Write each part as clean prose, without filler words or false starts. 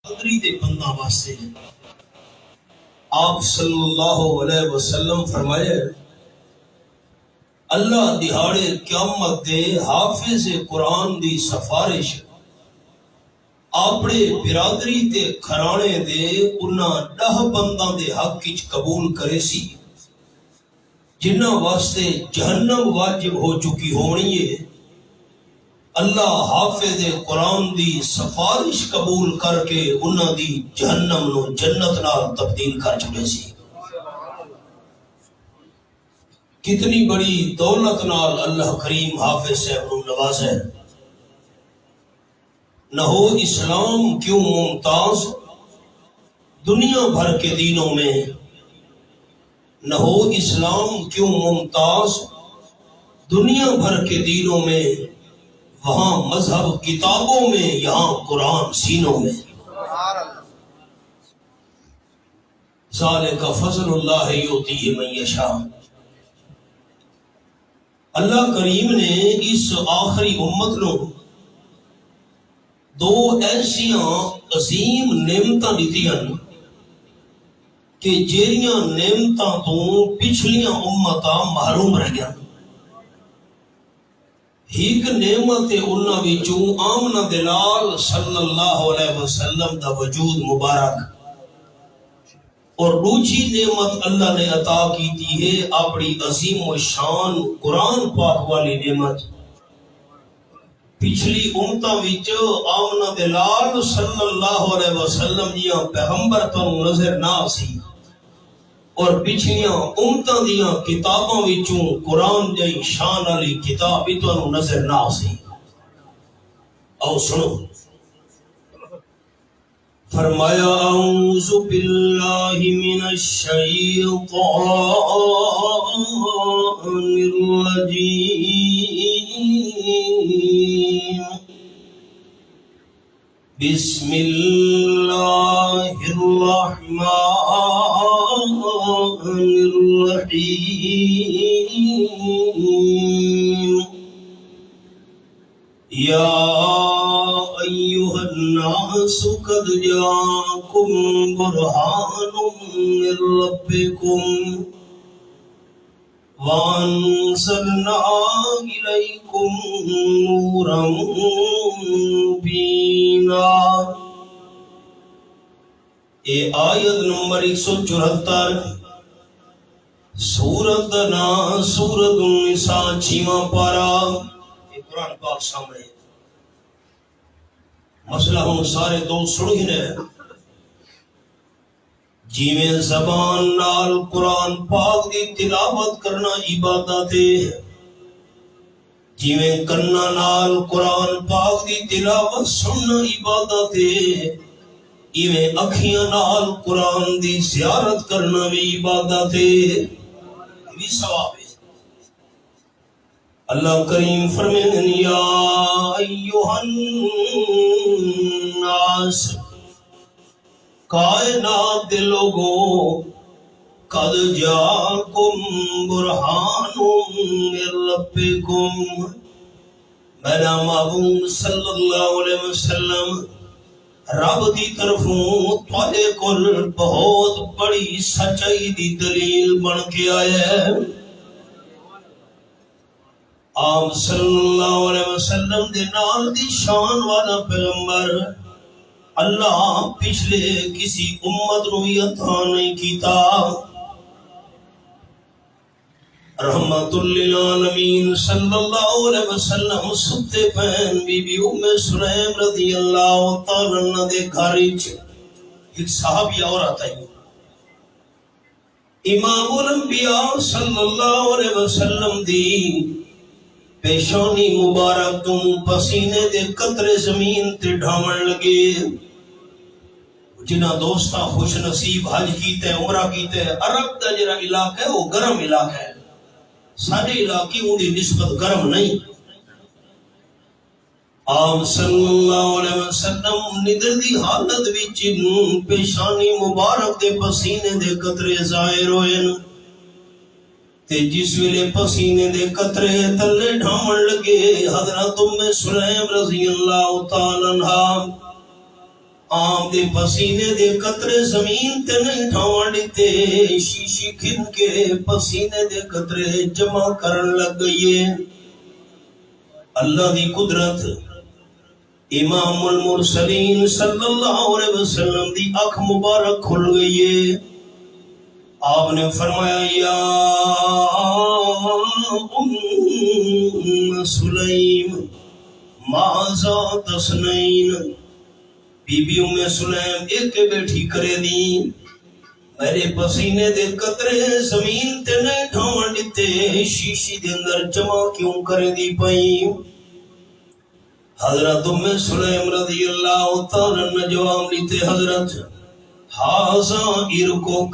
برادری دے بندہ واسطے آپ صلی اللہ علیہ وسلم فرمائے اللہ دہاڑے قیامت دے حافظ قرآن دی سفارش اپنے برادری تے گھرانے دے انہاں 10 بنداں دے حق وچ قبول کرے سی جنہاں واسطے جہنم واجب ہو چکی ہونی ہے۔ اللہ حافظ قرآن دی سفارش قبول کر کے انہاں دی جہنم نو جنت نال تبدیل کر چکے سی۔ کتنی بڑی دولت نال اللہ کریم حافظ صاحب نو نوازے۔ نہ ہو اسلام کیوں ممتاز دنیا بھر کے دینوں میں، نہ ہو اسلام کیوں ممتاز دنیا بھر کے دینوں میں، وہاں مذہب کتابوں میں یہاں قرآن سینوں میں۔ ذالک فضل اللہ یؤتیہ من یشاء۔ اللہ کریم نے اس آخری امت نو 2 ایسیاں عظیم نعمتاں دتیاں کہ جیڑیاں نعمتاں تو پچھلیاں امتاں محروم رہ گیا۔ ایک نعمت انہاں وچوں آمنہ دلال صلی اللہ علیہ وسلم دا وجود مبارک، اور دوسری نعمت اللہ نے عطا کی ہے اپنی عظیم و شان قرآن پاک والی نعمت۔ پچھلی امتاں وچ آمنہ دلال صلی اللہ علیہ وسلم دیاں پیغمبر تو نظر نہ سی، اور پچھلیاں امتاں دیاں کتاباں وچوں قرآن جئی شان والی کتاب بھی تو نظر نہ سی۔ او سنو، فرمایا اعوذ باللہ من الشیطان الرجیم، بسم اللہ الرحمن الرحیم، یا ایھا الناس قد جاءکم برہان من ربکم وانزلنا الیکم نورا مبینا۔ اے آیت نمبر 174، سورت نا سورت النساء 6واں پارا۔ یہ قرآن پاک سامنے مسئلہ ہم سارے دو سنی نے، جیویں زبان نال قرآن پاک دی تلاوت کرنا عبادت ہے، جیویں کناں نال قرآن پاک دی تلاوت سننا عبادت ہے، ایویں اکھیاں نال قرآن دی زیارت کرنا بھی عبادت ہے، بھی ثواب ہے۔ اللہ کریم فرمائیں یا ایھا الناس، کائنات دے لوگو، قد جاءکم برہان من ربکم، میرا معبود صلی اللہ علیہ وسلم رب دی طرفوں تواڈے کول بہت بڑی سچائی دی دلیل بن کے آیا ہے۔ آپ صلی اللہ علیہ وسلم دے نال دی شان والا پیغمبر اللہ پچھلے کسی امت نو بھی عطا نہیں کیتا۔ رحمت للعالمین صلی اللہ علیہ وسلم ستے پہن بی بی ام سلیم رضی اللہ تعالیٰ عنہ دے گھر وچ ایک صحابی عورت آئی۔ امام الانبیاء صلی اللہ علیہ وسلم دی پیشانی مبارک تو پسینے دے قطرے زمین تے ڈھاون لگے۔ جنہ دوستاں خوش نصیب حج کیتے عمرہ کیتے، عرب دا جڑا علاقہ ہے وہ گرم علاقہ ہے، سارے علاقے دی نسبت گرم نہیں۔ آپ صلی اللہ علیہ وسلم ندر دی حالت وچ پیشانی مبارک دے پسینے دے قطرے ظاہر ہوئے، تے جس ویلے پسینے دے قطرے تلے ڈھاون لگے، حضرت ام سلیم رضی اللہ تعالیٰ عنہ آم دے پسینے دے قطرے زمین تے نہیں ٹھاون دیتے، شیشی کھن کے پسینے دے قطرے جمع کرن لگ گئیے۔ اللہ دی قدرت، امام المرسلین صلی اللہ علیہ وسلم دی آنکھ مبارک کھل گئی۔ آپ نے فرمایا یا ام سلیم ماذا تصنعین، بی بی ام سلیم ایک بیٹھی کرے دی، میرے پسینے دے قطرے زمین تے نہیں ٹھاون دیتے، شیشی دے اندر جمع کیوں کرے دی پئی؟ حضرت ام سلیم رضی اللہ تعالیٰ نے جواب دیتے، حضرت ہاذا ارکک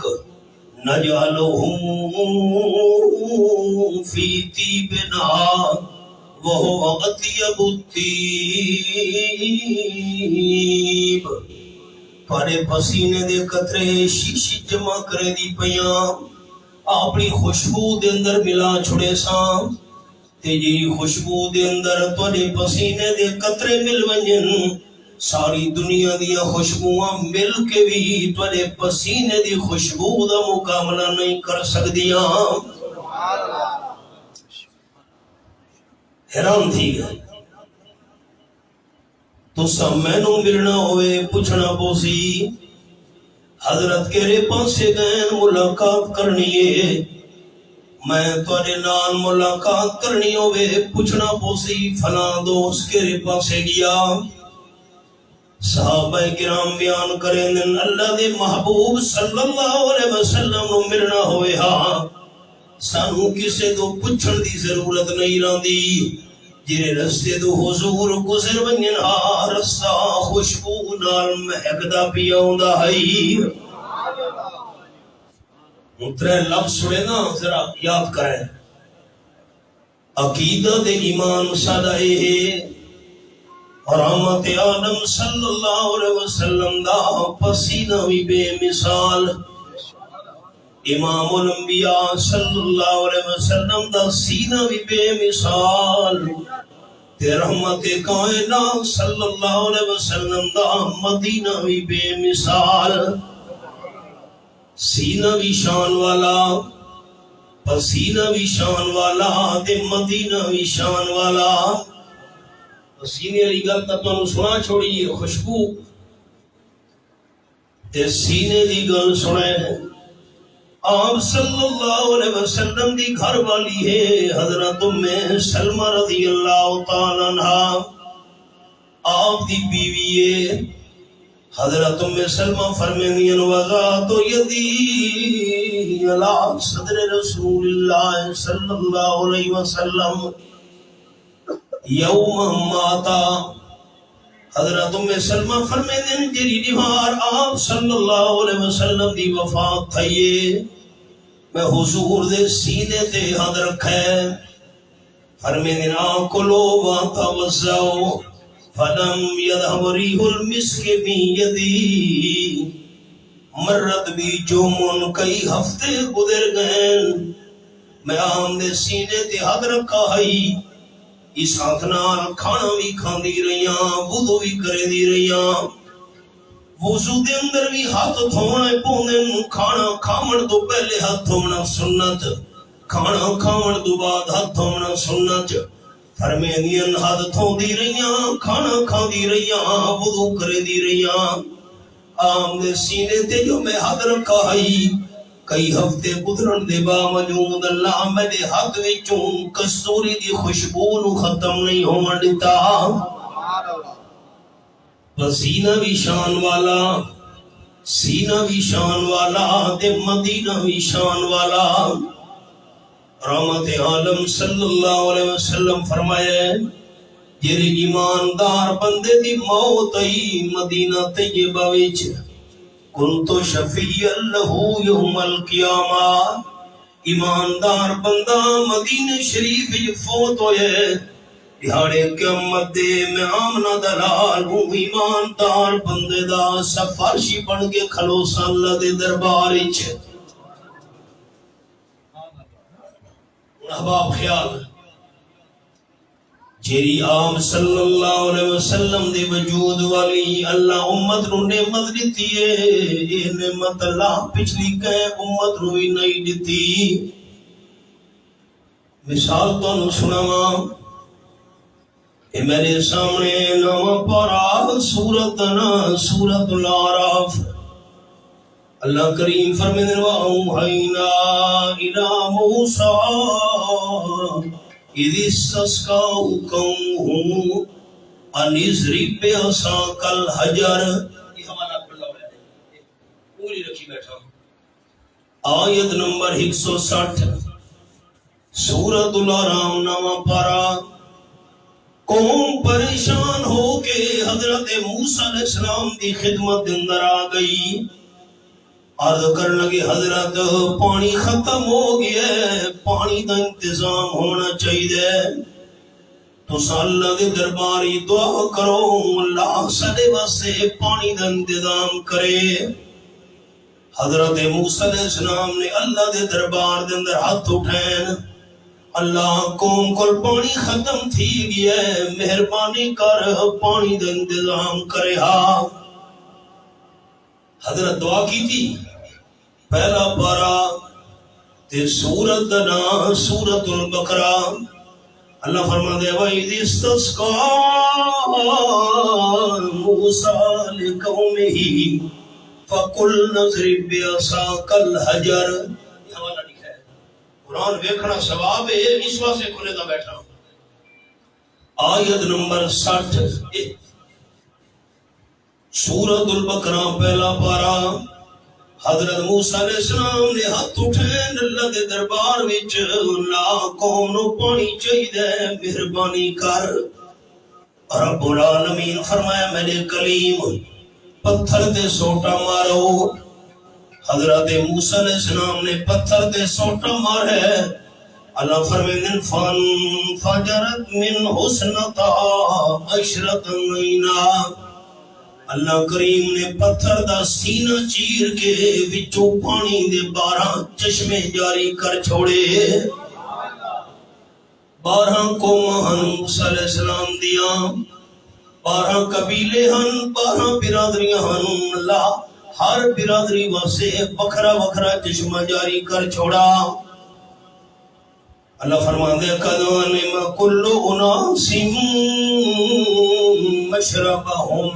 نجعلہ فی طیبنا وہو اطیب الطیب، پارے پسینے دے قطرے شیشی جمع کرے دی پیاں، اپنی خوشبو دے اندر ملا چھڑے ساں، تے جی خوشبو دے اندر توڑے پسینے دے قطرے مل ونجن، ساری دنیا دیا خوشبواں مل کے بھی توڑے پسینے دی خوشبو دا مقابلہ نہیں کر سکدیاں۔ حیران تھی گئے تو سب مینوں ملنا ہوئے پوچھنا پوسی، حضرت کیرے پاسے گئے ملاقات کرنی ہے، میں توڑے نال ملاقات کرنی ہوئے پوچھنا پوسی، فلاں دوست کیرے پاسے گیا۔ صحابہ کرام بیان کریں دن اللہ دے محبوب صلی اللہ علیہ وسلم نو ملنا ہوئے ہاں، سانو کسے تو پوچھن دی ضرورت نہیں راندی، جرے رستے تو حضور گزر ونجن ہاں، رستہ خوشبو نال مہکدا پیا ہوندا ہے۔ ترے لفظ سنے نا ذرا یاد کریں، عقیدہ دے ایمان سادہ ہے، رحمت عالم صلی اللہ علیہ وسلم دا پسینہ بھی بے مثال، امام الانبیاء صلی اللہ علیہ وسلم دا سینہ بھی بے مثال، تے رحمت کائنات صلی اللہ علیہ وسلم دا مدینہ بھی بے مثال، سینہ بھی شان والا، پسینہ بھی شان والا، تے مدینہ بھی شان والا۔ پسینے والی گل تے تانوں سنا چھوڑی، خوشبو تے سینے دی گل سنے۔ آپ صلی اللہ علیہ وسلم دی گھر والی ہے حضرت ام سلمہ رضی اللہ تعالیٰ عنہا، آپ دی بیوی ہے حضرت ام سلمہ فرمائیں وَذَاتُ یدی علی صدر رسول اللہ صلی اللہ علیہ وسلم یوم ماتا، حضرت ام سلمہ فرمائیں جری نہار آپ صلی اللہ علیہ وسلم دی وفات تھئیے، میں حضور دے سینے تے ہاتھ رکھے، فرمائیں آکلو واتوزعو فلم یذہب ریح المسک من یدی، مرت بھی جومن کئی ہفتے گزر گئے، میں آم دے سینے تے ہاتھ رکھا ہے، اس ہاتھ نال کھانا بھی کھاندی رہیاں، وضو بھی کرے دی رہیاں، وضو دے اندر بھی ہاتھ دھونا پوندے، کھانا کھاون تو پہلے ہاتھ دھونا سنت، کھانا کھاون تو بعد ہاتھ دھونا سنت، فرمینین ہاتھ دھو دی رہیاں، کھانا کھا دی رہیاں، وضو کرے دی رہیاں، آم دے سینے تے جو میں ہاتھ رکھا ہے، کئی ہفتے گزرن دے باوجود اللہ میرے ہاتھ وچوں کستوری دی خوشبو نو ختم نہیں ہون دیتا۔ پسینہ بھی شان والا، سینہ بھی شان والا، تے مدینہ بھی شان والا، رحمت عالم صلی اللہ علیہ وسلم فرمائے جری ایماندار بندے دی موت ای مدینہ طیبہ وچ، کنتو شفیع لہو یوم القیامہ، ایماندار بندہ مدینہ شریف وچ فوت ہوئے، دیہاڑے قیامت دے میں آمنہ دلال ہوں، ایماندار بندے دا سفارشی بن کے کھلوسا اللہ دے دربار وچ۔ احباب خیال جیری آپ صلی اللہ علیہ وسلم دے وجود والی اللہ امت نو نعمت دیتی ہے، یہ نعمت اللہ پچھلی کہیں امت نو ہی نہیں دیتی۔ مثال تو نو سناواں، اے میرے سامنے نواں پارا سورت سورت الاعراف، اللہ کریم فرمیندے وَأَوْحَيْنَا إِلَى مُوسَىٰ إِذِ اسْتَسْقَاهُ قَوْمُهُ أَنِ اضْرِب بِّعَصَاكَ الْحَجَرَ۔ یہ حوالہ پڑھا ہوا ہے، پوری رکھی بیٹھا ہوں۔ آیت نمبر 160 سورۃ الاعراف نواں پارا۔ قوم پریشان ہو کے حضرت موسیٰ علیہ السلام دی خدمت اندر آ گئی، عرض کرنے لگے حضرت پانی ختم ہو گیا ہے، پانی دا انتظام ہونا چاہیے، تو اللہ دے درباری دعا کرو اللہ سارے واسطے پانی دا انتظام کرے۔ حضرت موسیٰ علیہ السلام نے اللہ دے دربار دے اندر ہاتھ اٹھائیں، اللہ قوم کو پانی ختم تھی گیا ہے، مہربانی کر پانی دا انتظام کرے۔ ہاں حضرت دعا کی تھی، پہلا پارا تے سورت دا نام سورت البقرہ، اللہ فرما دے وَإِذِ اسْتَسْقَىٰ مُوسَىٰ لِقَوْمِهِ فَقُلْنَا اضْرِب بِّعَصَاكَ الْحَجَرَ۔ یہ حوالہ لکھا ہے، قرآن دیکھنا ثواب ہے، اس واسطے کھلے دا بیٹھا ہوں۔ آیت نمبر 60 سورت البقرہ پہلا پارا۔ حضرت موسیٰ علیہ السلام نے ہاتھ اٹھائے اللہ دے دربار وچ، اللہ قوم نو پانی چاہیے، مہربانی کر۔ رب العالمین فرمایا میرے کلیم پتھر تے سوٹا مارو۔ حضرت موسیٰ علیہ السلام نے پتھر تے سوٹا مارے، اللہ فرمائے فَانْفَجَرَتْ مِنْهُ اثْنَتَا عَشْرَةَ عَيْنًا۔ اللہ کریم نے پتھر دا سینہ چیر کے وچوں پانی دے 12 چشمے جاری کر چھوڑے۔ 12 قوم ہن موسیٰ علیہ السلام دیاں، 12 قبیلے ہن، 12 برادریاں ہن، اللہ ہر برادری واسطے وکھرا وکھرا چشمہ جاری کر چھوڑا۔ اللہ فرماندے قَدْ عَلِمَ كُلُّ أُنَاسٍ مَشْرَبَهُمْ۔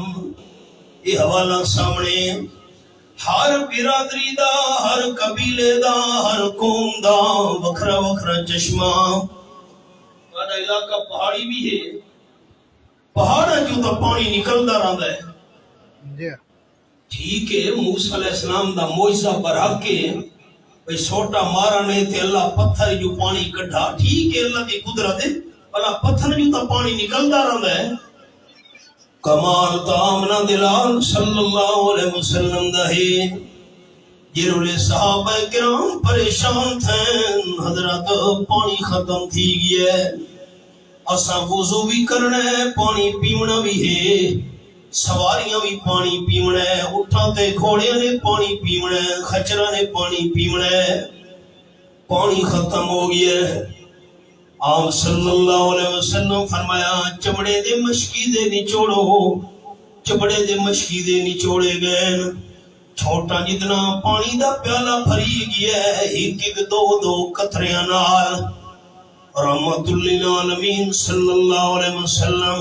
یہ حوالہ سامنے، ہر برادری دا، ہر قبیلے دا، ہر قوم دا وکھرا وکھرا چشمہ۔ ہمارا علاقہ پہاڑی بھی ہے، پہاڑاں جو تو پانی نکلدا رہندا ہے۔ ٹھیک ہے، موسیٰ علیہ السلام دا معجزہ برحق کے بھئی سوٹا مارا نہیں تے اللہ پتھر جو پانی کڈھا، ٹھیک ہے اللہ کی قدرت ہے، اللہ پتھر جو تو پانی نکلدا رہندا ہے۔ کمال تامنا دلال صلی اللہ علیہ وسلم دا ہے، جنہوں صحابہ کرام پریشان تھے، حضرت پانی ختم تھی گیا ہے، اساں وضو بھی کرنا ہے، پانی پیونا بھی ہے، سواریاں بھی پانی پیونا ہے، اٹھاں تے گھوڑیاں نے پانی پیونا ہے، خچرہ نے پانی پیونا ہے، پانی ختم ہو گیا ہے۔ آپ صلی اللہ علیہ وسلم فرمایا چمڑے دے مشکیدے نچوڑو، چمڑے دے مشکیدے نچوڑے گئے، چھوٹا جتنا پانی دا پیالہ بھری گیا ہے، ایک ایک دو دو قطریاں نال۔ رحمت للعالمین صلی اللہ علیہ وسلم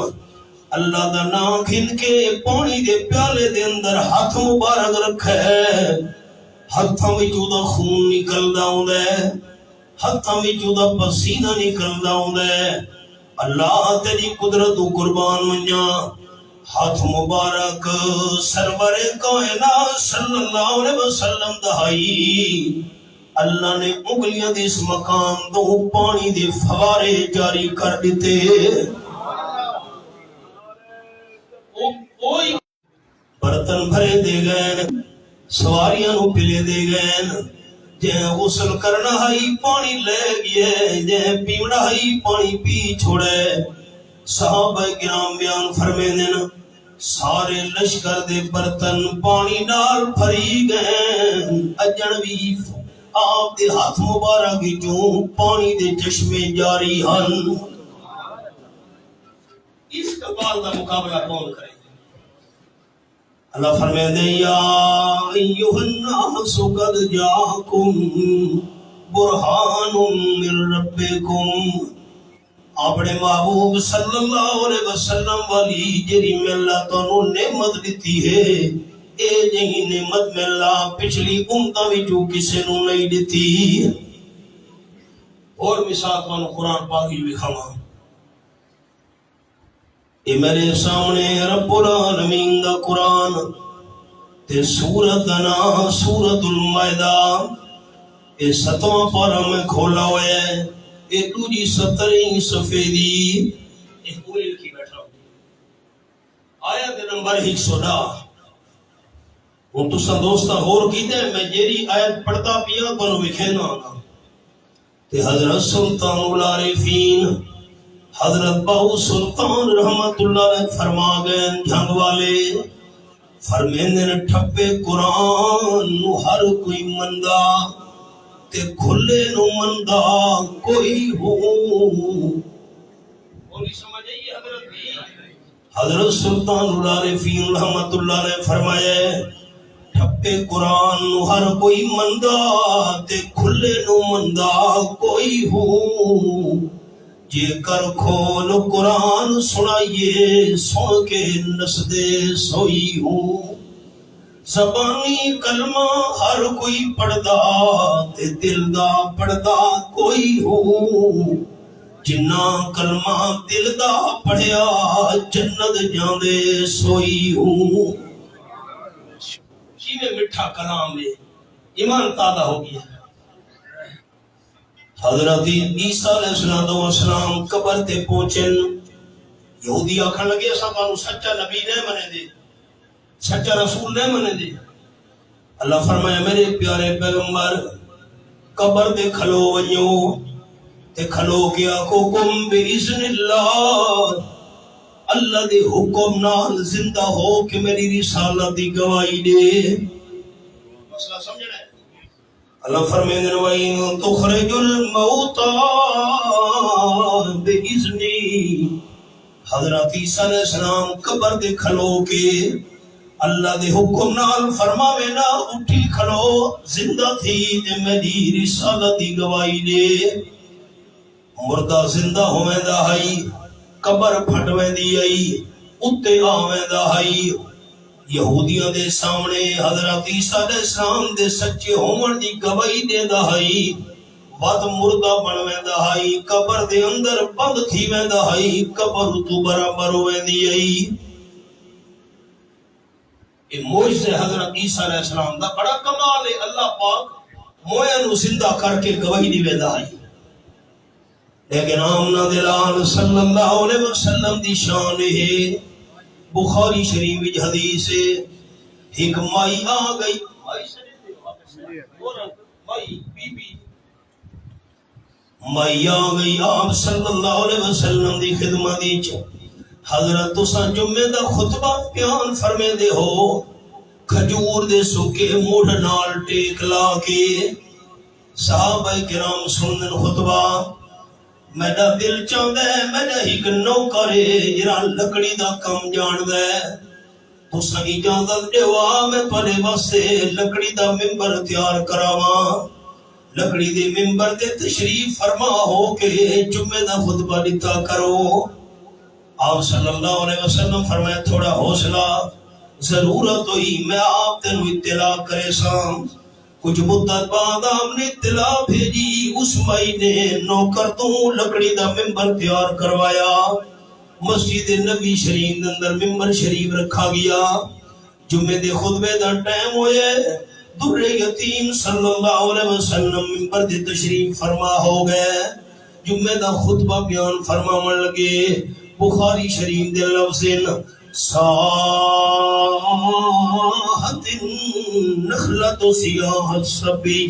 اللہ دا نام گھن کے پانی دے پیالے دے اندر ہاتھ مبارک رکھے، ہاتھاں وچوں دا خون نکلدا ہوندا ہے، ہاتھاں وچوں دا پسینہ نکلدا ہوندا ہے۔ اللہ تیری قدرت قربان منجا، ہاتھ مبارک سرور کائنات صلی اللہ علیہ وسلم دہائی، اللہ نے انگلیاں دے اس مقام تو پانی دے فوارے جاری کر دیتے۔ برتن بھرے دے گئے، سواریاں نو پلے دے گئے، جہاں غسل کرنا ہی پانی لے گئے، جہاں پیونا ہی پانی پی چھوڑے۔ صحابہ کرام بیان فرمیندے نا سارے لشکر دے برتن پانی نال بھری گئے، اجن بھی آپ دے ہاتھ مبارک جو پانی دے چشمے جاری ہن۔ اس کبال کا مقابلہ کون کرے؟ اللہ فرمائے یا ایھا الناس قد جاءکم برہان من ربکم، اپنے محبوب صلی اللہ علیہ وسلم والی جری میں اللہ تانوں نعمت دیتی ہے، اے جہی نعمت میں اللہ پچھلی امتاں وچوں کسے نوں نہیں دیتی۔ اور مثال تانوں قرآن پاک وچ وکھاواں، اے میرے سامنے رب العالمین دا قرآن تے سورت دا نام سورت المائدہ، اے 7واں پارہ میں کھولا ہوا ہے، اے دوجی 17ویں صفحے دی ایک پوری لکھی بیٹھا ہوں، آیت نمبر 110۔ ہن تساں دوستاں غور کیتے میں جیڑی آیت پڑھتا پیا تانوں وکھینا آنا تے حضرت سلطان العارفین حضرت باؤ سلطان رحمت اللہ علیہ فرما گئے جھنگ والے فرمیندے نے ٹھپے قرآن نو ہر کوئی مندا تے کھلے نو مندا کوئی ہو۔ بولی سمجھ آئی حضرت بھی؟ حضرت سلطان العارفین رحمت اللہ علیہ فرمایا ٹھپے قرآن نو ہر کوئی مندا تے کھلے نو مندا کوئی ہو، جے کر کھول قرآن سنائیے سن کے نسدے سوئی ہوں، زبانی کلمہ ہر کوئی پڑھدا تے دل دا پڑھدا کوئی ہو، جنہ کلمہ دل دا پڑھیا جنت جاندے سوئی ہوں۔ جی میں مٹھا کلام ہے، ایمان تازہ ہو گیا۔ حضرت عیسیٰ علیہ السلام قبر تے پہنچن، یہودی آکھن لگے اساں تانوں سچا نبی نہیں منے دے، سچا رسول نہیں منے دے۔ اللہ فرمایا میرے پیارے پیغمبر قبر تے کھلو ونجو تے کھلو کے آکھو کم بِإِذْنِ اللہ، اللہ دے حکم نال زندہ ہو کہ میری رسالت دی گواہی دے۔ مسئلہ سمجھنا ہے؟ اللہ فرمائے وَإِن تُخْرِجُ الْمَوْتَى بِإِذْنِي، حضرت عیسیٰ علیہ السلام قبر دے کھلو کے اللہ دے حکم نال فرماوے نا اٹھی کھلو زندہ تھی تے میری رسالت دی گواہی دے۔ مردہ زندہ ہوئے دا ہائی، قبر پھٹوے دی آئی، اتے آوے دا ہائی۔ یہودیاں دے سامنے حضرت عیسیٰ علیہ السلام دے سچے ہومن دی گواہی دے دا ہائی، بد مردہ بنوے دا ہائی، قبر دے اندر بند تھی وے دا ہائی، قبر تو برابر ہوئے دی آئی۔ یہ معجزہ حضرت عیسیٰ علیہ السلام دا بڑا کمال ہے، اللہ پاک مویا نو زندہ کر کے گواہی دی وے دا ہائی۔ لیکن آمنہ دلال صلی اللہ علیہ وسلم دی شان ہے، بخاری شریف وچ حدیث ہے، ایک مائی آ گئی، مائی آ گئی آپ صلی اللہ علیہ وسلم دی خدمت وچ، حضرت تساں جمعے دا خطبہ بیان فرمے دے ہو، کھجور دے سکے موڑ نال ٹیک لا کے صحابہ کرام سنن خطبہ۔ میرا دل چاہتا ہے میرا ایک نوکر جڑا لکڑی دا کم جاندا ہے، تساں اجازت دیوا میں تواڈے واسطے لکڑی دا ممبر تیار کراواں، لکڑی دے ممبر تے تشریف فرما ہو کے جمعے دا خطبہ دیتا کرو۔ آپ صلی اللہ علیہ وسلم فرمایا تھوڑا حوصلہ، ضرورت ہوئی میں آپ تینوں اطلاع کرے سام۔ کچھ مدت بعد آپ نے اطلاع بھیجی، اس مائی نے نوکر تو لکڑی دا ممبر تیار کروایا، مسجد نبی شریف اندر ممبر شریف رکھا گیا۔ جمعے دے خطبے دا ٹائم ہوئے، در یتیم صلی اللہ علیہ وسلم ممبر دے تشریف فرما ہو گئے، جمعے دا خطبہ بیان فرماون لگے۔ بخاری شریف دے لفظن ساحت النخلۃ سیاح الصبی،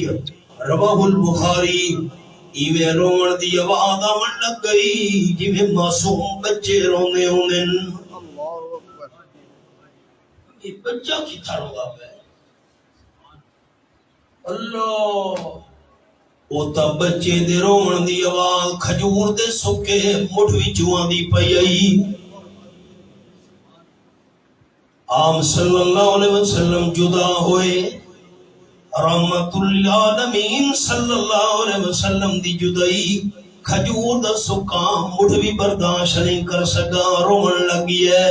رواہ البخاری۔ ایویں روਣ دی آواز آون لگ گئی جویں معصوم بچے روندے ہوندن۔ یہ بچہ کتھا روندا پیا؟ اللہ، او تا بچے دے روਣ دی آواز کھجور دے سکے مٹھ وچوں آندی پئی آئی۔ آپ صلی اللہ علیہ وسلم جدا ہوئے، رحمت للعالمین صلی اللہ علیہ وسلم دی جدائی کھجور دا سکا مٹھ بھی برداشت نہیں کر سکا، رومن لگی ہے۔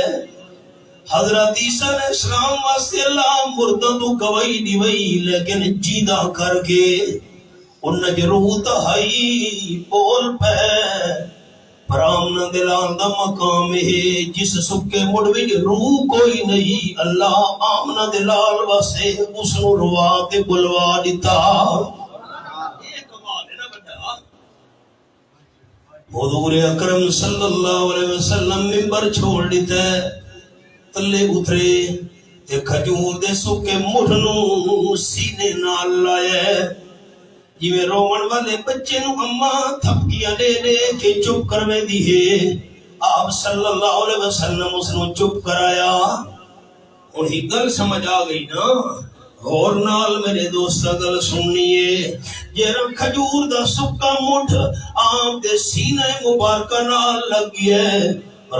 حضرت عیسیٰ علیہ السلام واسطے اللہ مردہ تو گواہی دیوئی، لیکن جیدہ کر کے انہاں جو روح تہائی بول پہ پرامنا دلال دا مقام ہے، جس سکے مڑ بھی روح کوئی نہیں، اللہ آمنا دلال واسطے اس نو روا تے بلوا دیتا۔ حضور اکرم صلی اللہ علیہ وسلم ممبر چھوڑ دیتا ہے، تلے اترے تے کھجور دے سکے مٹھ نو سینے نال لائے، جویں رومن والے بچے نو اماں تھپکیاں لے لے کے چپ کروے دی ہے، آپ صلی اللہ علیہ وسلم اس نو چپ کرایا۔ انہی گل سمجھ آ گئی نا، غور نال میرے دوستہ گل سننیے، جیرا کھجور دا سکا مٹھ آپ دے سینہ مبارکہ نال لگی ہے،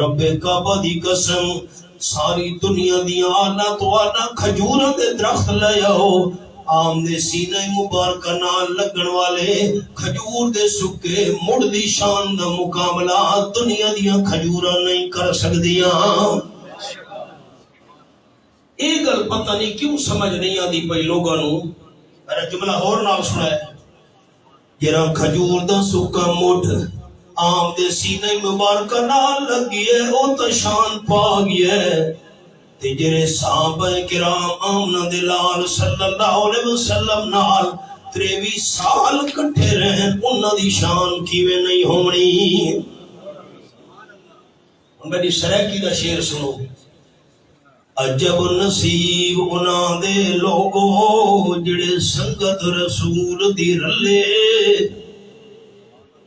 رب کعبہ دی قسم ساری دنیا دی آلہ تو آلہ کھجوروں دے درخت لے آؤ، آم دے سینہ مبارکہ نال لگن والے کھجور دے سکے مڑ دی شان دا مقابلہ دنیا دیاں کھجورہ نہیں کر سکدیاں۔ ایک گل پتہ نہیں کیوں سمجھ نہیں آدھی پئی لوگاں نو، میرا جملہ اور نال سنا ہے، جرا کھجور دا سکا مٹھ آم دے سینہ مبارکہ نال لگی ہے، او تا شان پا گیا ہے، تے جرے صحابہ کرام آمنہ دلال صلی اللہ علیہ وسلم نال 23 سال کٹھے رہن، انہاں دی شان کیویں نہیں ہونی۔ میری سریکی دا شعر سنو، عجب نصیب انہاں دے لوگو جڑے سنگت رسول دی رلے،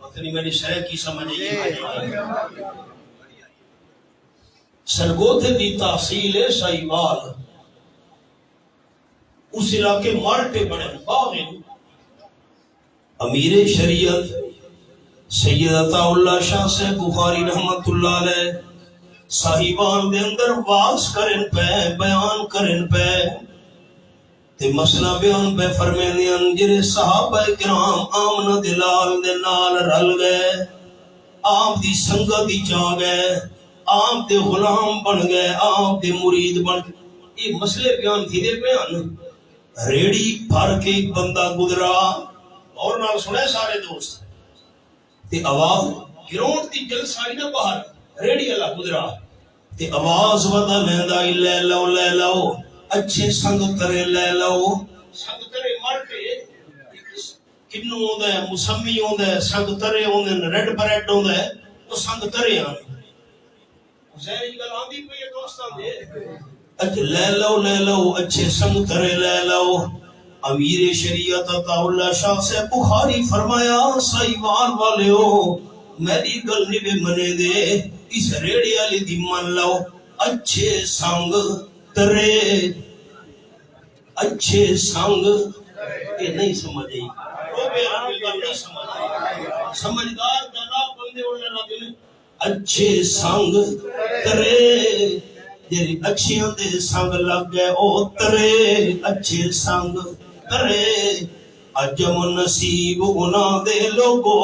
پتہ نہیں میری سریکی سمجھ آئی۔ سرگوتھے دی تحصیل ہے سائیوال، اس علاقے مارٹے بڑے باغن، امیر شریعت سید عطا اللہ شاہ سے بخاری رحمت اللہ علیہ صاحبان دے اندر واز کرن پہ بیان کرن پہ تے مسئلہ بیان پہ فرمیندیاں، جرے صحابہ کرام آمنہ دلال دے نال رل گئے، آپ دی سنگتی جا گئے، آپ دے غلام بن گئے، آپ دے مرید بن گئے۔ یہ مسئلے بیان تھی دے بیان، ریڑی بھر کے ایک بندہ گزرا، اور نال سنے سارے دوست تے آواز گرون دی جلسائی نہ باہر، ریڑی اللہ گزرا تے آواز ودا لیندہ لے لو اچھے سنگ ترے لے لو، سنگ ترے مرکے کنو ہوندہ ہے، مسمی ہوندہ ہے، سنگ ترے ہوندہ ہے، ریڈ بریڈ ہوندہ ہے، تو سنگ ترے آنے زہری گل آندھی پہ یہ دوستان دے، لے لو اچھے سنگ ترے لے لو۔ امیر شریعت عطا اللہ شاہ سے بخاری فرمایا، سائیوال والے ہو میری گل نہیں منے دے، اس ریڑی علی دی من لو، اچھے سنگ ترے، اچھے سنگ، یہ نہیں سمجھے نہیں سمجھدار جناب بندے ہونے لگے، اچھے سنگ ترے، جیری اچھیاں دے سنگ لگ گئے او ترے، اچھے سنگ ترے، عجب نصیب انہاں دے لوگو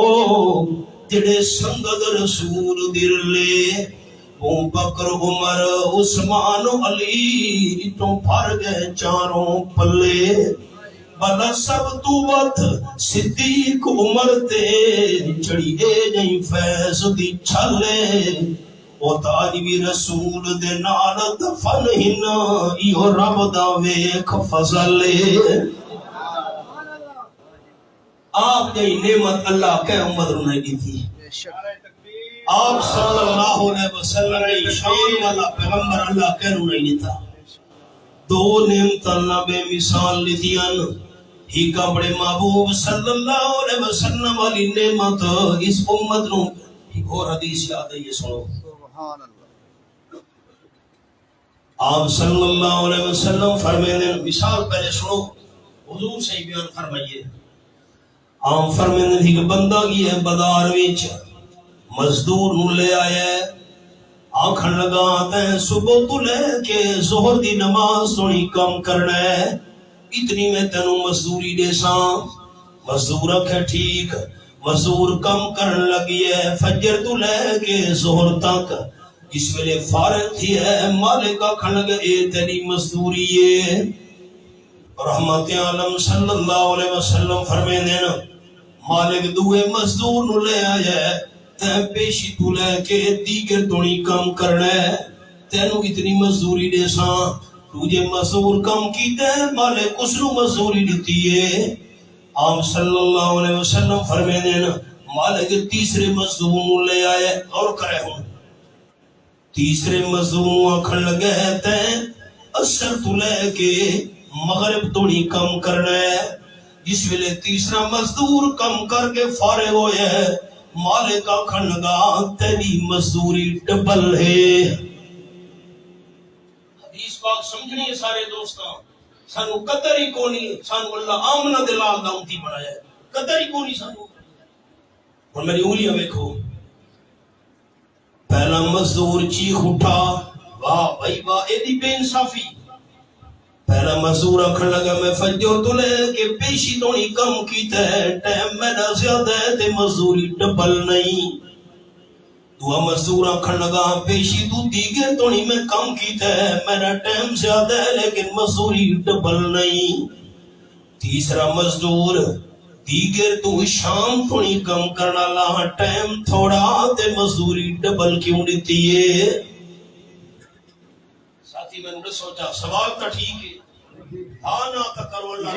جڑے سنگت رسول در لے، ابو بکر عمر عثمان علی تو بھر گئے چاروں پلے، بلا سب تو وقت صدیق عمر تے چڑی اے نہیں فیض دی چھلے، او تاج بھی رسول دے نال دفن ہنا، ایو رب دا ویکھ فضلے۔ آپ جی نعمت اللہ کے امت نے کی تھی، آپ صلی اللہ علیہ وسلم شان والا پیغمبر اللہ کے نہیں تھا، دو نعمت اللہ بے مثال لتیان، ہی کا بڑے محبوب صلی اللہ علیہ وسلم والی نعمت اس امت نو، ایک اور حدیث یاد ہے، یہ سنو، آپ صلی اللہ علیہ وسلم فرمائے، مثال پہلے سنو، حضور سے بیان فرمائیے، آپ فرمائے کہ بندہ کی ہے بازار وچ مزدور نو لے آیا ہے، آنکھن لگا تے صبح تو لے کے ظہر دی نماز سونی کم کرنا ہے، اتنی میں تینوں مزدوری دے ساں۔ مزدور آکھے ٹھیک، مزدور کم کرن لگی ہے فجر تو لے کے ظہر تک، جس ویلے فارغ تھی ہے مالک آکھن لگے اے تیری مزدوری ہے۔ رحمت عالم صلی اللہ علیہ وسلم فرمے دینا مالک دوے مزدور نو لے آیا ہے، تے پیشی تو لے کے دیگر تونی کم کرنا ہے، تینوں اتنی مزدوری دے ساں، تجھے مزدور کم کیتے ہیں مالک اس نو مزدوری دیتی ہے۔ آپ صلی اللہ علیہ وسلم فرمے دینا مالک تیسرے مزدور نو لے آئے، اور کرے ہوں تیسرے مزدور آکھن لگے تے اثر تو لے کے مغرب توڑی کم کرنا ہے، جس ویلے تیسرا مزدور کم کر کے فارغ ہوئے ہے مالک آکھن لگا تیری مزدوری ڈبل ہے۔ حدیث پاک سمجھنی ہے سارے دوستاں، سانو قدر ہی کونی، سانو اللہ آمنہ دلال دامتی بنایا ہے، قدر ہی کونی سانو۔ اور میری انگلیاں دیکھو، پہلا مزدور چیخ اٹھا واہ بھائی واہ ایدی بے انصافی۔ پہلا مزدور آکھن لگا میں فجر تو لے کے پیشی تونی کم کیتا ہے، ٹائم میرا زیادہ ہے تے مزدوری ڈبل نہیں۔ دعا مزدور آکھن لگا پیشی تو دیگر تونی میں کم کیتا ہے، میرا ٹائم زیادہ ہے لیکن مزدوری ڈبل نہیں۔ تیسرا مزدور دیگر تو شام تونی کم کرنا لا، ٹائم تھوڑا تے مزدوری ڈبل کیوں دیتی ہے؟ ساتھی میں نے سوچا سوال تا ٹھیک ہے، آنا تا کرو اللہ،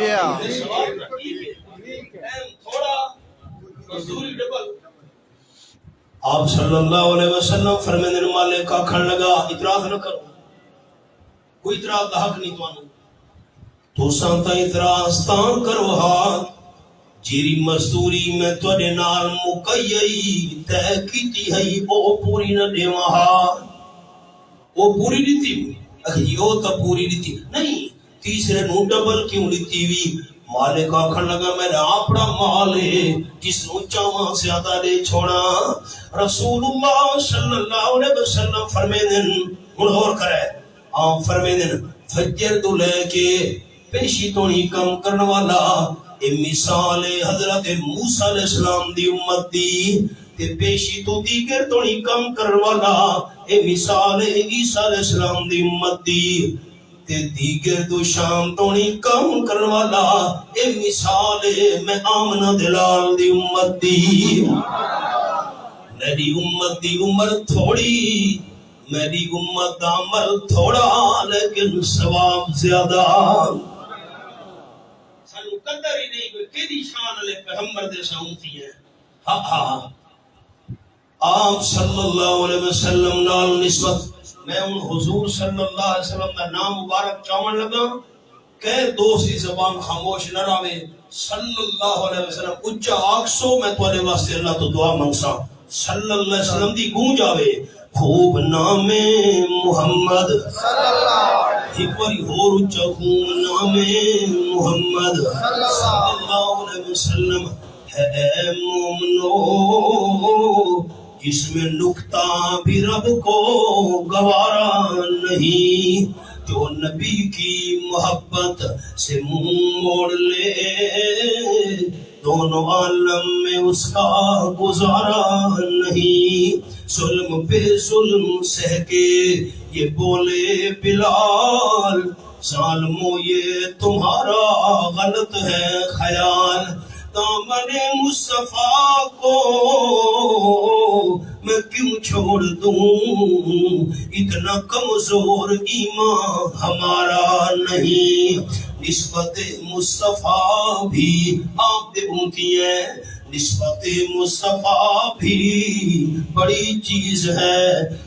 سوال تا ٹھیک ہے، ٹائم تھوڑا مزدوری ڈبل۔ آپ صلی اللہ علیہ وسلم فرمیندے مالک آکھن لگا اعتراض نہ کرو، کوئی اعتراض دا حق نہیں توانو، تو سانتا اعتراض تاں کرو ہاتھ جیری مزدوری میں توڑے نال مکئی تے کیتی ہے او پوری نہ دیواں ہاتھ، او پوری دیتی اکھی او تا پوری دیتی نہیں، تیسرے نو ڈبل کیوں دیتی وی؟ مالک آکھن لگا میرا اپنا مال ہے جس نو چاواں زیادہ دے چھوڑا۔ رسول اللہ صلی اللہ علیہ وسلم فرمیندن ہن اور کرے، آپ فرمیندن فجر تو لے کے پیشی تونی کم کرن والا اے مثال حضرت موسیٰ علیہ السلام دی امت دی، تے پیشی تو دیگر تونی کم کرن والا اے مثال عیسیٰ علیہ السلام دی امت دی، تے دیگر تو شام تونی کم کرن والا اے مثال میں آمنہ دلال دی امت دی۔ میری امت دی عمر تھوڑی، میری امت دا عمل تھوڑا لیکن ثواب زیادہ۔ سانو قدر ہی نہیں کوئی کیدی شان علیہ پیغمبر دے ساؤنتی ہے۔ آپ صلی اللہ علیہ وسلم نال نسبت میں ان حضور صلی اللہ علیہ وسلم کا نام مبارک چاون لگا کہ دوسری زبان خاموش نہ رہے، صلی اللہ علیہ وسلم اچھا آکسو میں تمہارے واسطے اللہ تو دعا منگسا، صلی اللہ علیہ وسلم دی گونج آوے خوب نام محمد صلی اللہ علیہ محمد صلی اللہ علیہ وسلم ہے مومنو، جس میں نکتہ بھی رب کو گوارا نہیں، جو نبی کی محبت سے منہ موڑ لے دونوں عالم میں اس کا گزارا نہیں۔ ظلم پہ ظلم سہ کے یہ بولے بلال، ظالمو یہ تمہارا غلط ہے خیال، دامن مصطفیٰ کو میں کیوں چھوڑ دوں، اتنا کمزور ایمان ہمارا نہیں۔ نسبت مصطفیٰ بھی آپ دے امتی ہے، نسبت مصطفیٰ بھی بڑی چیز ہے،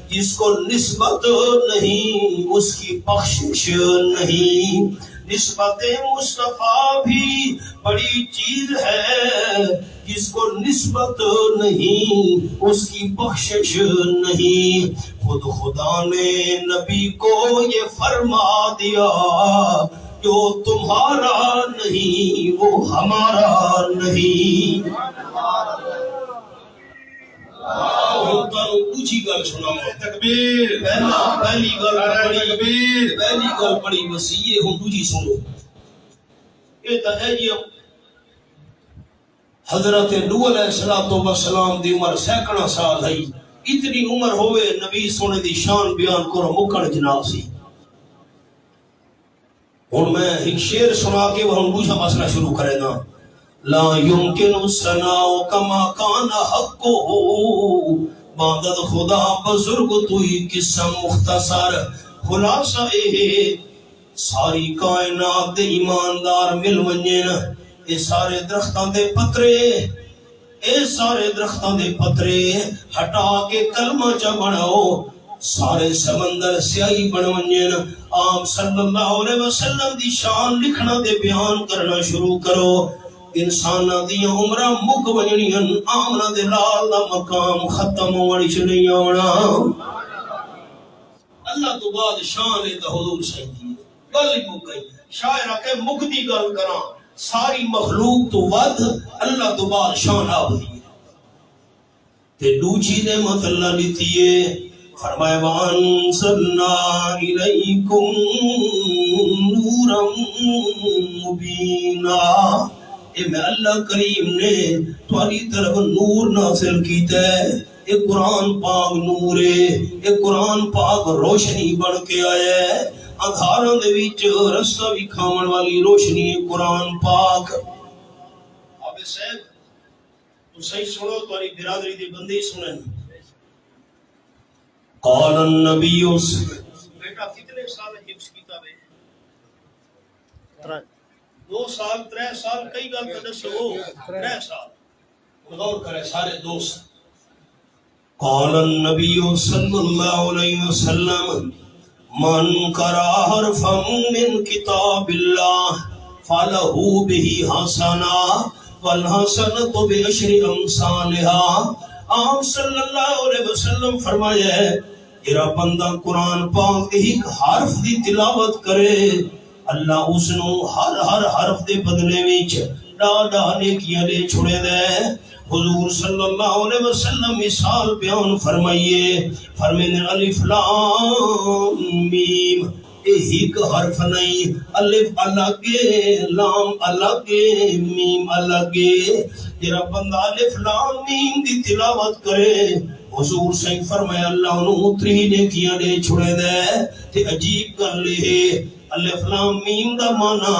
جس کو نسبت نہیں اس کی بخشش نہیں۔ نسبت مصطفیٰ بھی بڑی چیز ہے، جس کو نسبت نہیں اس کی بخشش نہیں۔ خود خدا نے نبی کو یہ فرما دیا، جو تمہارا نہیں وہ ہمارا نہیں۔ ہوں تانوں دوجی گل سناواں تکبیر پہلی گل نعرہ بڑی تکبیر پہلی گل بڑی وسیع ہے ہوں دوجی سنو یہ تا ہے جی حضرت نوح علیہ السلام دی عمر سینکڑا سال ہے اتنی عمر ہوئے نبی سونے دی شان بیان کرو مکن جناب سی ہوں میں ایک شعر سنا کے وہ دوسرا مسئلہ شروع کرے نا لا يمكن الثناء كما كان حقه باندد خدا بزرگ توئی قصہ مختصر خلاصہ اے ساری کائنات دے ایماندار مل ونجن اے سارے درختاں دے پترے اے سارے درختاں دے پترے ہٹا کے کلمہ چا بناؤ سارے سمندر سیاہی بن ونجن آپ صلی اللہ علیہ وسلم دی شان لکھنا دے بیان کرنا شروع کرو انسانہ دیا عمرہ مک ونجنین آمنہ دے لال دا مقام ختم ہوڑی چلی آونا اللہ تو بعد شان ہے تو حضور سہی گل ہی مک گئی شاعرہ کہ مک دی گل کرا ساری مخلوق تو ود اللہ تو بعد شان آب دی تے دوچی نعمت اللہ لیتیے فرمائے وَأَنزَلْنَا إِلَيْكُمْ نُورًا مُبِينًا اے میں اللہ کریم نے تمہاری طرف نور نازل کیتا ہے اے قرآن پاک نور ہے اے قرآن پاک روشنی بن کے آیا ہے اندھاراں دے وچ رستہ وکھاون والی روشنی ہے قرآن پاک آپ صاحب تو صحیح سنو تمہاری برادری دے بندے سنن قال النبی بیٹا کتنے سال حفظ کتاب ہے 2 سال 3 سال کئی گل تے دسو 3 سال غور کرے سارے دوست قال النبی صلی اللہ علیہ وسلم من قرأ حرفا من کتاب اللہ فلہ به حسنہ والحسنۃ بعشر امثالها آپ صلی اللہ علیہ وسلم فرمایا ہے جرا بندہ قرآن پاک ایک حرف دی تلاوت کرے اللہ اس نو ہر حرف دے بدلے وچ ڈاڈا نیکیاں دے چھڑے دے حضور صلی اللہ علیہ وسلم مثال بیان فرمائیے فرمینے الف لام میم ایک حرف نہیں الف الگ لام الگ میم الگ جرا بندہ الف لام میم دی تلاوت کرے حضور صحیح فرمایا اللہ انہوں اتری نیکیاں دے چھڑے دے تے عجیب کر لے الف لام میم دا مانا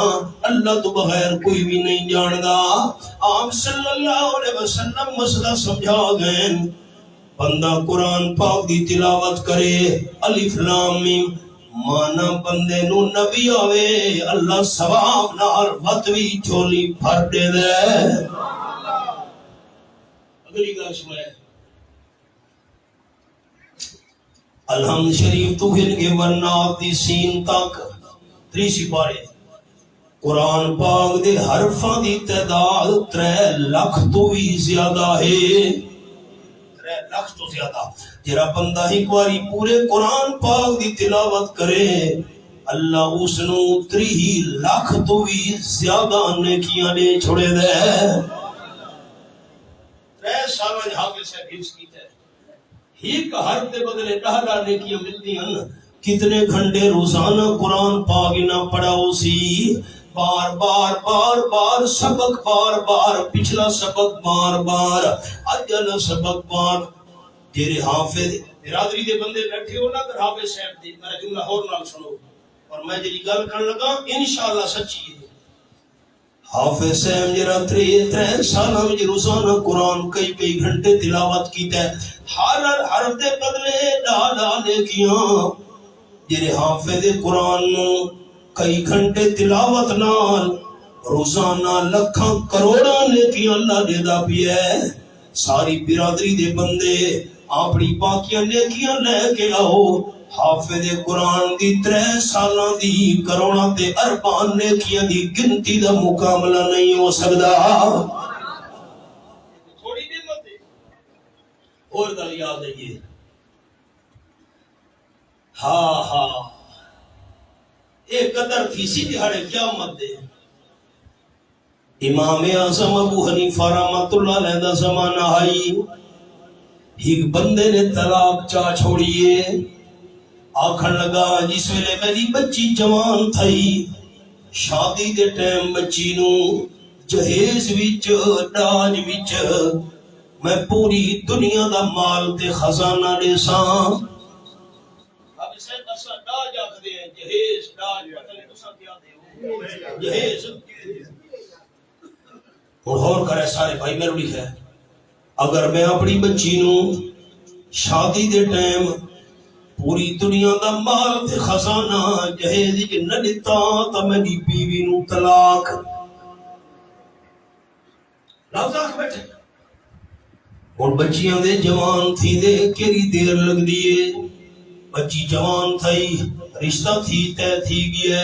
اللہ تو بغیر کوئی بھی نہیں جاندہ آپ صلی اللہ علیہ وسلم مسئلہ سمجھا گئے بندہ قرآن پاک دی تلاوت کرے الف لام میم مانا بندے نو نبی آوے اللہ ثواب نال وطوی چولی بھر دے دے اگلی گل سنائے الحمد شریف تو ہن کے ورنات دی سین تک 30 پارے قرآن پاک دے حرفاں دی تعداد 3 لاکھ تو بھی زیادہ ہے 3 لاکھ تو زیادہ جرا بندہ ایک باری پورے قرآن پاک دی تلاوت کرے اللہ اس نو 3 لاکھ تو بھی زیادہ نیکیاں دے چھوڑے دے 3 سال حافظ صاحب حفظ کیتا ہے ایک حرف دے بدلے 10 نیکیاں ملتی ہیں کتنے گھنٹے روزانہ قرآن پاک نہ پڑھاؤ سی بار بار بار بار سبق بار بار پچھلا سبق بار بار اجل سبق بار جیرے حافظ برادری دے بندے بیٹھے ہو نا تو حافظ صاحب دی میرا جملہ اور نال سنو اور میں جی گل کرنے لگا انشاءاللہ سچی ہے حافظ صاحب جرا 3 سالہ میں روزانہ قرآن کئی گھنٹے تلاوت کیتا ہے ہر حرف دے بدلے ڈالا نیکیاں جرے حافظ قرآن نو کئی گھنٹے تلاوت نال روزانہ لکھاں کروڑاں نیکیاں اللہ دے دا پی ہے ساری برادری دے بندے اپنی باقیاں نیکیاں لے کے آؤ حافظ قرآن دی 3 سالاں دی کروڑاں تے ارباں نیکیاں دی گنتی دا مقابلہ نہیں ہو سکدا تھوڑی نعمت ہے اور گل یاد ہے یہ ہاں ایک قدر فیسی دہاڑے قیامت دے امام اعظم ابو حنیفہ رحمۃ اللہ علیہ دا زمانہ آئی ایک بندے نے طلاق چاہ چھوڑیے آکھن لگا جس ویلے میری بچی جوان تھئی شادی دے ٹائم بچی نو جہیز وچ ڈاج وچ میں پوری دنیا دا مال تے خزانہ دے ساں اب اسے اسا ڈاج آکھدے ہیں جہیز ڈاج پتہ نہیں تساں کیا دے جہیز اور کرے سارے بھائی میرے لکھے اگر میں اپنی بچی نو شادی دے ٹائم پوری دنیا دا مال تے خزانہ جہیز وچ نہ دتا تے میری بیوی نو طلاق لفظ آکھ بیٹھے اور بچیاں دے جوان تھی دے کیری دیر لگ دیے بچی جوان تھئی رشتہ تھی تے تھی گیا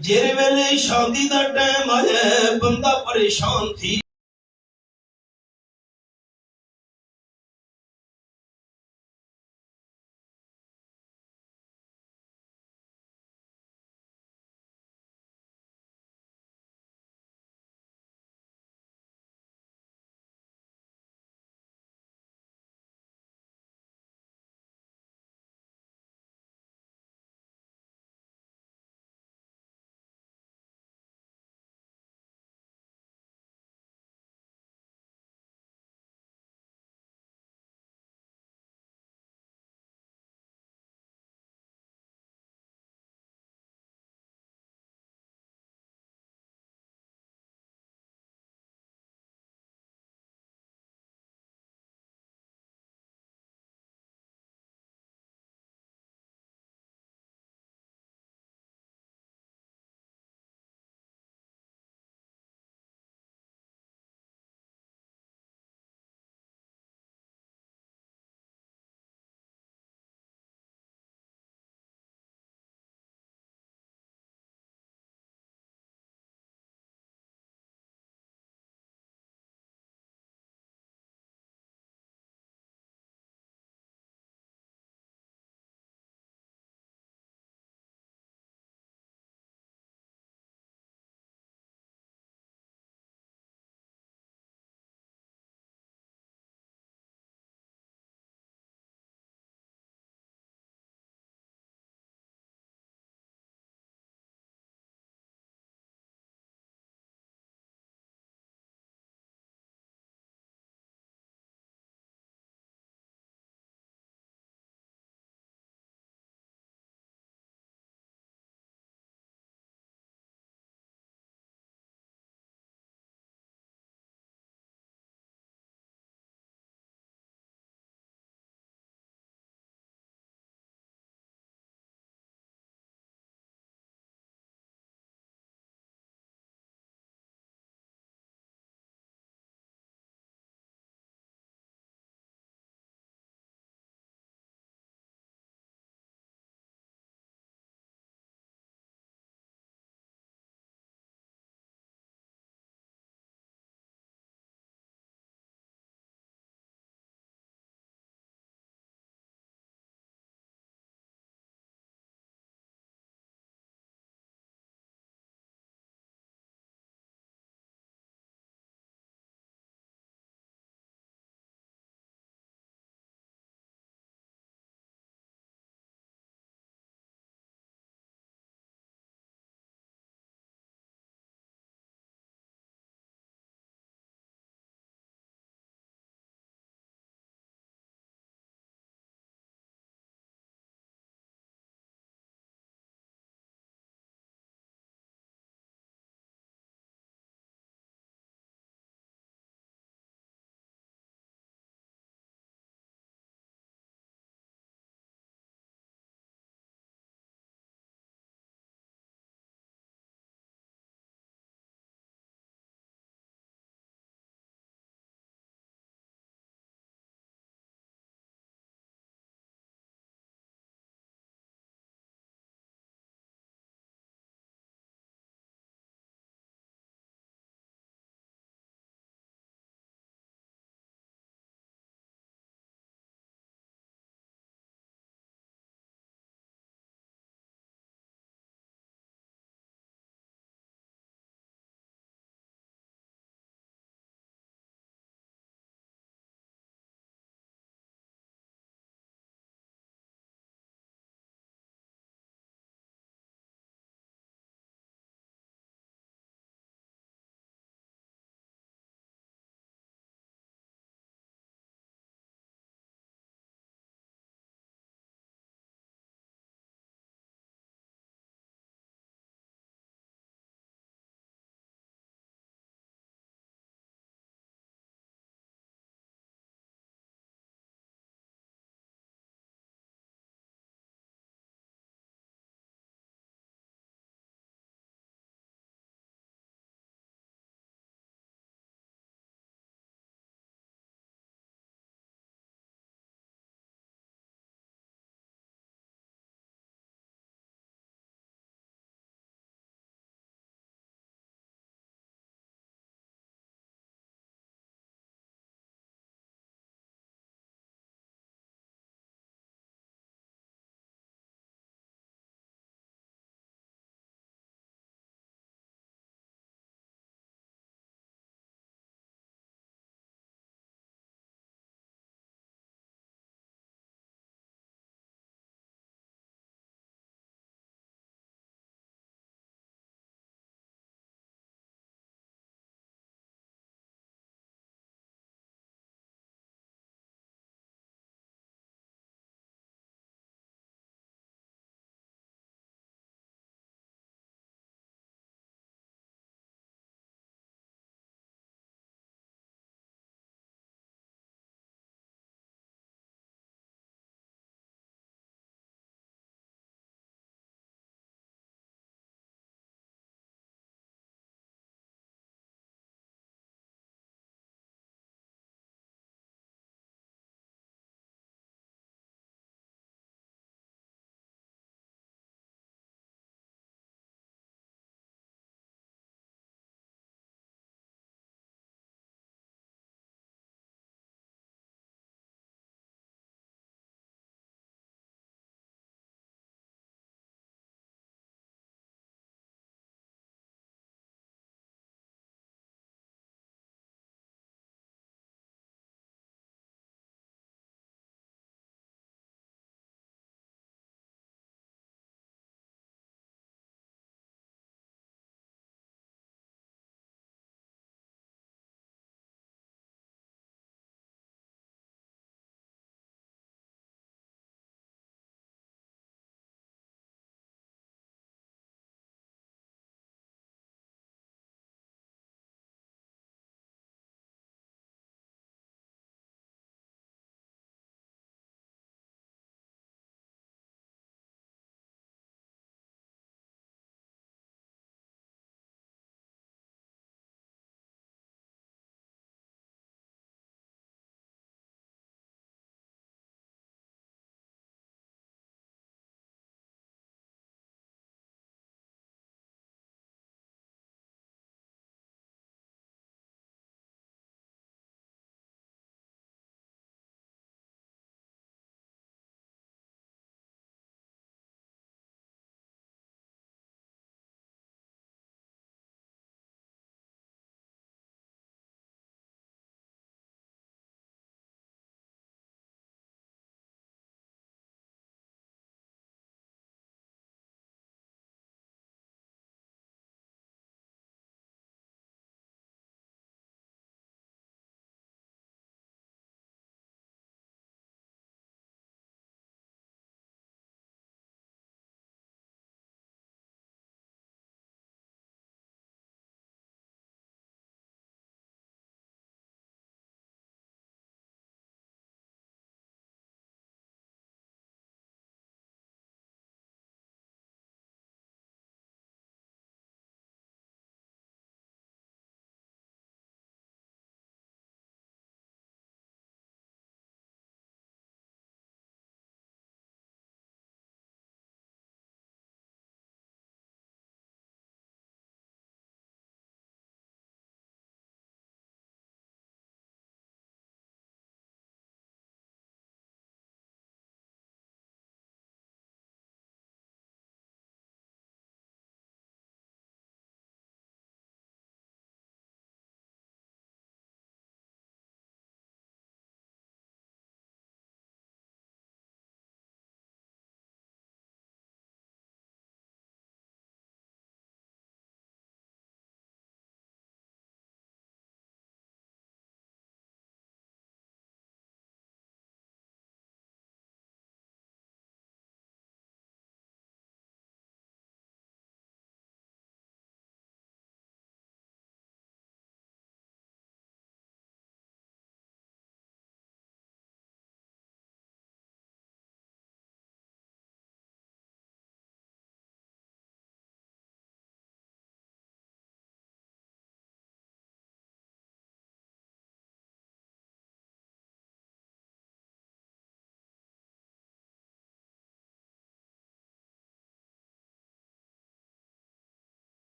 جیرے ویلے شادی دا ٹائم آیا بندہ پریشان تھی